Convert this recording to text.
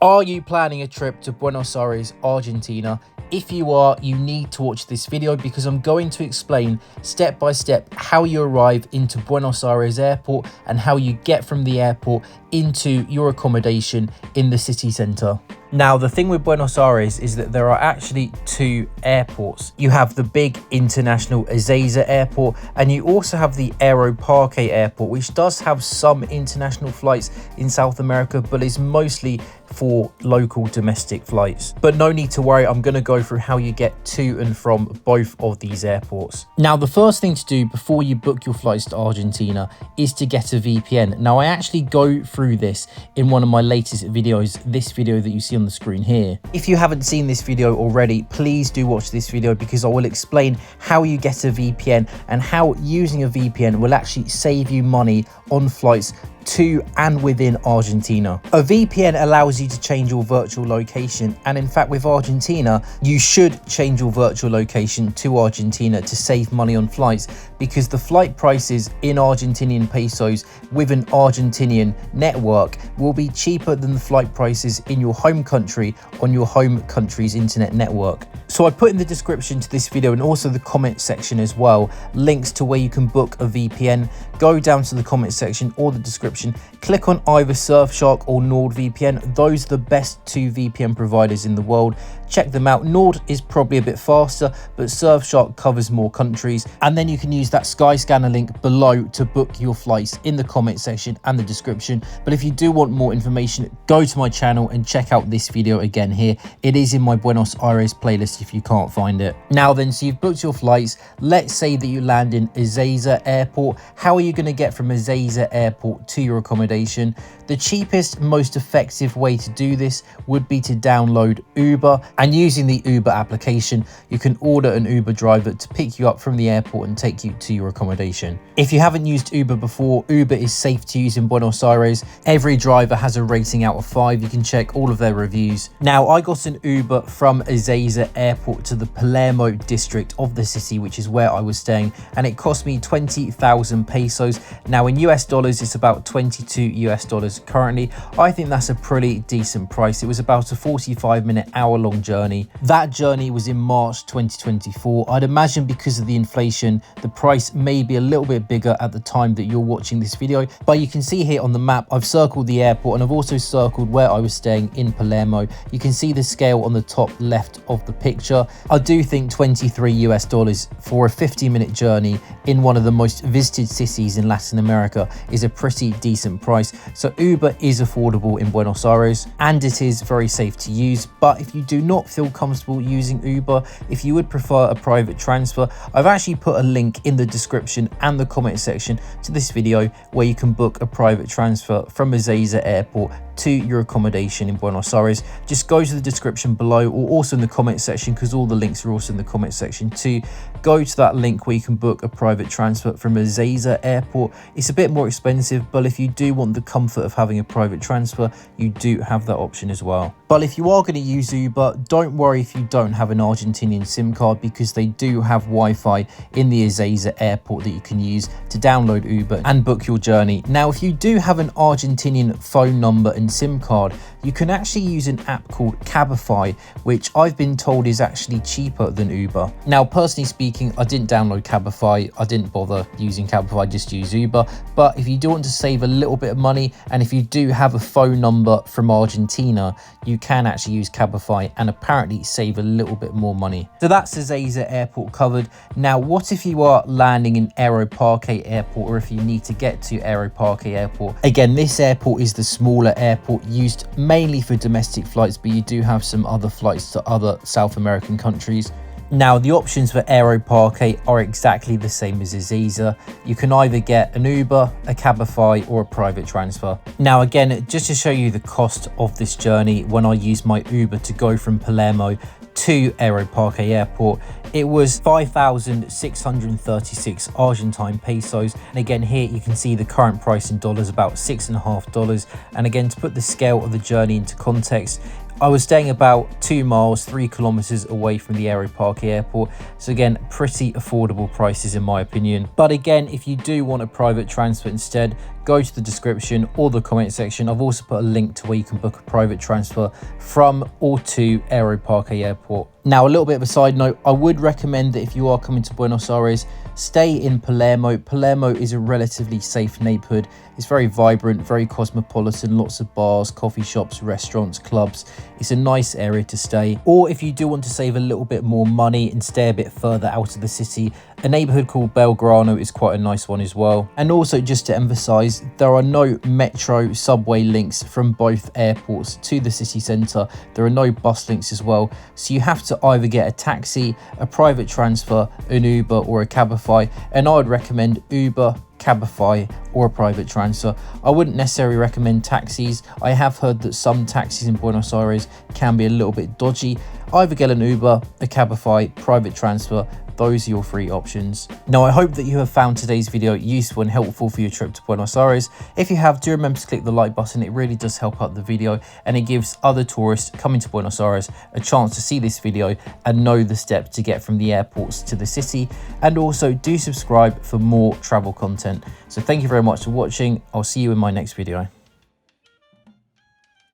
Are you planning a trip to Buenos Aires, Argentina? If you are, you need to watch this video because I'm going to explain step by step how you arrive into Buenos Aires Airport and how you get from the airport into your accommodation in the city centre. Now, the thing with Buenos Aires is that there are actually two airports. You have the big international Ezeiza Airport, and you also have the Aeroparque Airport, which does have some international flights in South America, but is mostly for local domestic flights. But no need to worry, I'm going to go through how you get to and from both of these airports. Now, the first thing to do before you book your flights to Argentina is to get a VPN. Now, I actually go through this in one of my latest videos, this video that you see on the screen here. If you haven't seen this video already, please do watch this video because I will explain how you get a VPN and how using a VPN will actually save you money on flights to and within Argentina. A VPN allows you to change your virtual location, and in fact with Argentina you should change your virtual location to Argentina to save money on flights, because the flight prices in Argentinian pesos with an Argentinian network will be cheaper than the flight prices in your home country on your home country's internet network. So I put in the description to this video and also the comment section as well links to where you can book a VPN. Go down to the comment section or the description, click on either Surfshark or NordVPN. Those are the best two VPN providers in the world. Check them out. Nord is probably a bit faster, but Surfshark covers more countries. And then you can use that Skyscanner link below to book your flights in the comment section and the description. But if you do want more information, go to my channel and check out this video again here. It is in my Buenos Aires playlist if you can't find it. Now then, so you've booked your flights. Let's say that you land in Ezeiza Airport. How are you going to get from Ezeiza Airport to your accommodation? The cheapest, most effective way to do this would be to download Uber, and using the Uber application, you can order an Uber driver to pick you up from the airport and take you to your accommodation. If you haven't used Uber before, Uber is safe to use in Buenos Aires. Every driver has a rating out of 5. You can check all of their reviews. Now, I got an Uber from Ezeiza Airport to the Palermo district of the city, which is where I was staying, and it cost me 20,000 pesos. Now, in US dollars, it's about 22 US dollars currently. I think that's a pretty decent price. It was about a 45-minute, hour-long journey. That journey was in March 2024. I'd imagine because of the inflation, the price may be a little bit bigger at the time that you're watching this video, but you can see here on the map, I've circled the airport and I've also circled where I was staying in Palermo. You can see the scale on the top left of the picture. I do think 23 US dollars for a 50-minute journey in one of the most visited cities in Latin America is a pretty decent price. So Uber is affordable in Buenos Aires and it is very safe to use. But if you do not feel comfortable using Uber, if you would prefer a private transfer, I've actually put a link in the description and the comment section to this video where you can book a private transfer from Ezeiza Airport to your accommodation in Buenos Aires. Just go to the description below or also in the comment section, because all the links are also in the comment section too. Go to that link where you can book a private transfer from Ezeiza Airport. It's a bit more expensive, but if you do want the comfort of having a private transfer, you do have that option as well. But if you are going to use Uber, don't worry if you don't have an Argentinian SIM card, because they do have Wi-Fi in the Ezeiza Airport that you can use to download Uber and book your journey. Now, if you do have an Argentinian phone number and SIM card, you can actually use an app called Cabify, which I've been told is actually cheaper than Uber. Now, personally speaking, I didn't download Cabify. I didn't bother using Cabify, just use Uber. But if you do want to save a little bit of money, and if you do have a phone number from Argentina, you can actually use Cabify and apparently save a little bit more money. So that's Ezeiza Airport covered. Now, what if you are landing in Aeroparque Airport, or if you need to get to Aeroparque Airport? Again, this airport is the smaller airport used mainly for domestic flights, but you do have some other flights to other South American countries. Now, the options for Aeroparque are exactly the same as Ezeiza. You can either get an Uber, a Cabify, or a private transfer. Now, again, just to show you the cost of this journey, when I used my Uber to go from Palermo to Aeroparque Airport, it was 5,636 Argentine pesos. And again, here you can see the current price in dollars, about $6.50. And again, to put the scale of the journey into context, I was staying about 2 miles, 3 kilometers away from the Aeroparque Airport. So again, pretty affordable prices in my opinion. But again, if you do want a private transfer instead, go to the description or the comment section. I've also put a link to where you can book a private transfer from or to Aeroparque Airport. Now, a little bit of a side note, I would recommend that if you are coming to Buenos Aires, stay in Palermo. Palermo is a relatively safe neighborhood. It's very vibrant, very cosmopolitan, lots of bars, coffee shops, restaurants, clubs. It's a nice area to stay. Or if you do want to save a little bit more money and stay a bit further out of the city, a neighborhood called Belgrano is quite a nice one as well. And also, just to emphasize, there are no metro subway links from both airports to the city centre. There are no bus links as well. So you have to either get a taxi, a private transfer, an Uber or a Cabify. And I would recommend Uber, Cabify or a private transfer. I wouldn't necessarily recommend taxis. I have heard that some taxis in Buenos Aires can be a little bit dodgy. Either get an Uber, a Cabify, private transfer. Those are your 3 options. Now, I hope that you have found today's video useful and helpful for your trip to Buenos Aires. If you have, do remember to click the like button. It really does help out the video and it gives other tourists coming to Buenos Aires a chance to see this video and know the steps to get from the airports to the city. And also do subscribe for more travel content. So thank you very much for watching. I'll see you in my next video.